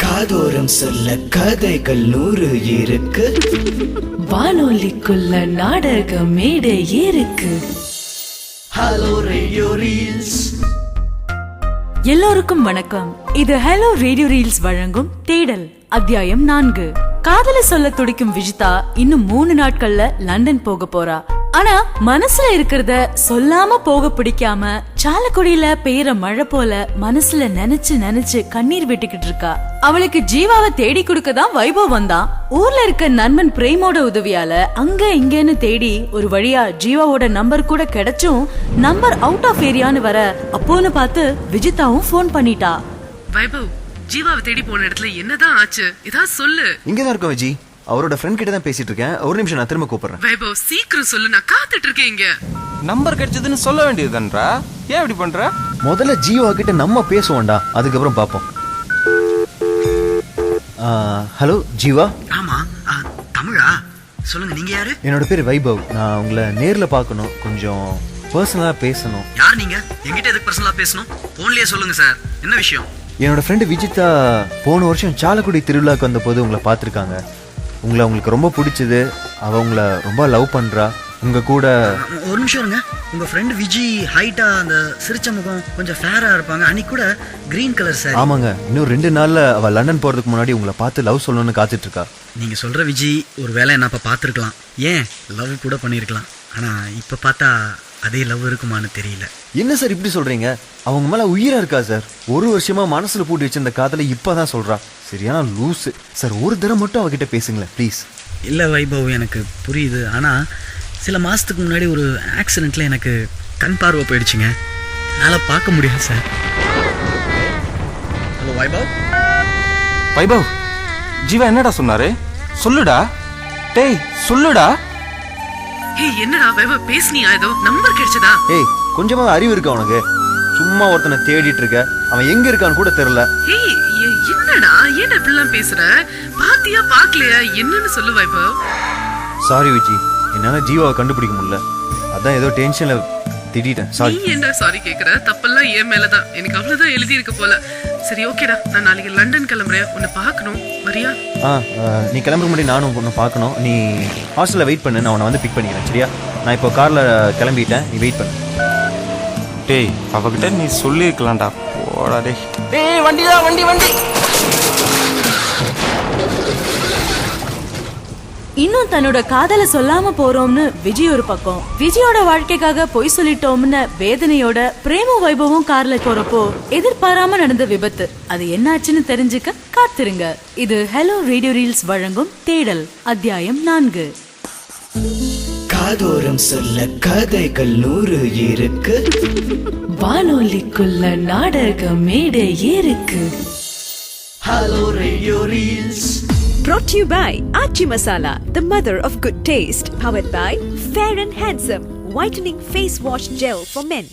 காதோரம் சொல்ல கதைகள் 100 இருக்கு. வானொலிக்குள்ள நாடக மேடை இருக்கு. Hello radio reels. எல்லோருக்கும் வணக்கம். இது ஹலோ ரேடியோ ரீல்ஸ் வழங்கும் தேடல் அத்தியாயம் 4. காதல சொல்ல துடிக்கும் விஜிதா இன்னும் 3 நாட்கள்ல லண்டன் போக போறா. ஆனா மனசுல இருக்கிறத சொல்லாம போக பிடிக்காம சாலக்குடியில பெய்யற மழை போல மனசுல நினைச்சு கண்ணீர் விட்டுக்கிட்டு இருக்கா. அவளுக்கு ஜீவாவை தேடி கொடுக்கதான் வைபவ் வந்தான். ஊர்ல இருக்க நண்பன் பிரேமோட உதவியால அங்க இங்கன்னு தேடி ஒரு வழியா ஜீவாவோட நம்பர் கூட கிடைச்சும் நம்பர் அவுட் ஆஃப் ஏரியான்னு வர அப்போன்னு பார்த்து விஜிதாவும் போன் பண்ணிட்டா. வைபவ், ஜீவாவை தேடி போன இடத்துல என்னதான் ஆச்சு? இதா சொல்லு. இங்கதான் இருக்கோம் விஜி. அவரோட ஃப்ரெண்ட் கிட்ட தான் பேசிட்டு இருக்கேன். ஒரு நிமிஷம், நான் திரும்ப கூப்பிடுறேன். வைபவ், சீக்கிரம் சொல்லு, நான் காத்துட்டு இருக்கேன் இங்க. நம்பர் கிடைச்சதுன்னு சொல்ல வேண்டியதுதான்றா. ஏன் இப்படி பண்ற? முதல்ல ஜீவா கிட்ட நம்ம பேசுவோம்டா, அதுக்கப்புறம் பாப்போம். ஹலோ ஜீவா. ஆமா, தமிழா? சொல்லுங்க, நீங்க யாரு? என்னோட பேர் வைபவ். நான் உங்களை நேர்ல பார்க்கணும், கொஞ்சம் பர்சனலா பேசணும். யார் நீங்க? என்கிட்ட எதுக்கு பர்சனலா பேசணும்? போன்லயே சொல்லுங்க சார், என்ன விஷயம்? என்னோட ஃப்ரெண்டு விஜிதா போன வருஷம் சாலக்குடி திருவிழாக்கு வந்த போது உங்களை பார்த்துருக்காங்க. உங்களை அவங்களுக்கு ரொம்ப பிடிச்சது. அவ உங்களை ரொம்ப லவ் பண்றா. உங்க கூட ஒரு நிமிஷம் இருங்க. உங்க ஃப்ரெண்ட் விஜி ஹைட்டா, அந்த சிரிச்ச முகம், கொஞ்சம் ஃபேரா இருப்பாங்க. அன்னைக்கு கூட கிரீன் கலர் சார். ஆமாங்க, இன்னும் 2 நாள்ல அவ லண்டன் போறதுக்கு முன்னாடி உங்களை பார்த்து லவ் சொல்லணும்னு காத்துட்டு இருக்கா. நீங்க சொல்ற விஜி ஒரு வேளை என்ன அப்ப பார்த்துருக்கலாம், ஏன் லவ் கூட பண்ணிருக்கலாம். ஆனா இப்ப பார்த்தா அதே லவ் இருக்குமான்னு தெரியல. என்ன சார் இப்படி சொல்றீங்க? அவங்க மேல உயிரா இருக்கா சார். 1 வருஷமா மனசுல பூட்டி வச்சிருந்த காதலை இப்பதான் சொல்றா. சரியான லூசு சார். ஒரு தடவை மட்டும் அவகிட்ட பேசுங்களேன் ப்ளீஸ். இல்ல வைபவ், எனக்கு புரியுது. ஆனா சில மாசத்துக்கு முன்னாடி ஒரு ஆக்சிடென்ட்ல எனக்கு கண் பார்வை போயிடுச்சுங்க. என்னால பார்க்க முடியாது சார். ஹலோ வைபவ். வைபவ், ஜீவா என்னடா சொன்னாரு? சொல்லுடா. டேய் சொல்லுடா. ஏய், என்னடா வைபவ், பேசுனியா? ஏதோ நம்பர் கிடைச்சதா? ஏய், கொஞ்சமா அறிவு இருக்கா உனக்கு? சும்மா ஒருத்தனை தேடிட்டு இருக்க, அவன் எங்க இருக்கான்னு கூட தெரியல. ஏய், என்னடா ஏன் இப்படிலாம் பேசுற? பாத்தியா பாக்கலையா? என்னன்னு சொல்லு வைபவ். சாரி விஜி, என்னால ஜீவாவை கண்டுபிடிக்க முடியல. அதான் ஏதோ டென்ஷன்ல திட்டிட்டேன். நீ சாரி. என்ன சாரி கேக்குற? தப்பெல்லாம் என் மேலதான். எனக்கு அவ்வளவுதான் எழுதி இருக்க போல. சரி, ஓகேடா, நான் நாளைக்கு லண்டன் கிளம்புறேன். உன்னை பார்க்கணும், வரியா? நீ கிளம்புற முன்னாடி நானும் ஒன்று பார்க்கணும். நீ ஹாஸ்டல்ல வெயிட் பண்ணு, நான் உன்னை வந்து பிக் பண்ணிக்கிறேன். சரியா? நான் இப்போ கார்ல கிளம்பிட்டேன், நீ வெயிட் பண்ணு. டேய், அவகிட்ட நீ சொல்லிருக்கலாம்டா. போடா டேய். டேய், வண்டிடா, வண்டி வண்டி. இன்னும் தன்னோட காதல சொல்லாம போறோம்னு விஜய் ஒரு பக்கம், விஜயோட வாழ்க்கைக்காக பொய் சொல்லிட்டோம்னு வேதனையோட பிரேம வைபவம் கார்ல போறப்போ எதிர்பாராம நடந்த விபத்து. அது என்னாச்சுன்னு தெரிஞ்சுக்க காத்திருங்க. இது ஹலோ ரேடியோ ரீல்ஸ் வழங்கும் தேடல் அத்தியாயம் 4. காதோரம் சொல்ல கதைகள் 100 இருக்கு. வானொலிக்குள்ள நாடக மேடை இருக்கு. Hello radio reels. Brought to you by Aachi Masala, the mother of good taste. Powered by Fair and Handsome, whitening face wash gel for men.